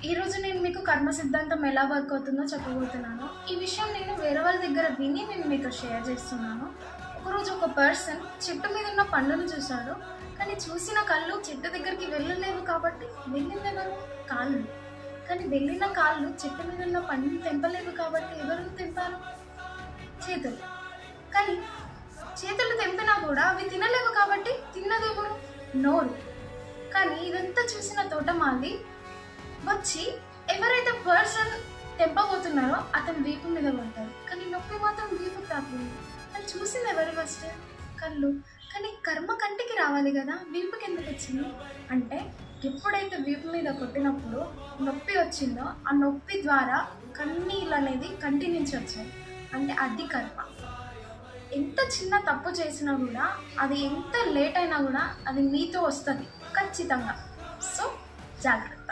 ఈరోజు నేను మీకు కర్మ సిద్ధాంతం ఎలా వర్క్ అవుతుందో చెప్పబోతున్నాను. ఈ విషయం నేను వేరే వాళ్ళ దగ్గర విని నేను మీతో షేర్ చేస్తున్నాను. ఒకరోజు ఒక పర్సన్ చెట్టు మీద ఉన్న పండును చూశాడు. కానీ చూసిన కళ్ళు చెట్టు దగ్గరికి వెళ్ళలేవు కాబట్టి వెళ్ళింది ఎవరు? కాళ్ళు. కానీ వెళ్ళిన కాళ్ళు చెట్టు మీద ఉన్న పండుని తెంపలేవు కాబట్టి ఎవరు తెంపారు? చేతులు. కానీ చేతులు తెంపినా కూడా అవి తినలేవు కాబట్టి తిన్నది ఎవరు? నోరు. కానీ ఇదంతా చూసిన తోటమాలి వచ్చి ఎవరైతే పర్సన్ తెంపబోతున్నారో అతను వీపు మీద పడతారు. కానీ నొప్పి మాత్రం వీపు తాకింది. అని చూసింది ఎవరు ఫస్ట్? కళ్ళు. కానీ కర్మ కంటికి రావాలి కదా, వీపుకి ఎందుకు వచ్చింది అంటే ఎప్పుడైతే వీపు మీద కొట్టినప్పుడు నొప్పి వచ్చిందో ఆ నొప్పి ద్వారా కన్నీళ్ళు అనేది కంటి నుంచి వచ్చాయి. అంటే అది కర్మ. ఎంత చిన్న తప్పు చేసినా కూడా అది ఎంత లేట్ అయినా కూడా అది మీతో వస్తుంది ఖచ్చితంగా. సో జాగ్రత్త.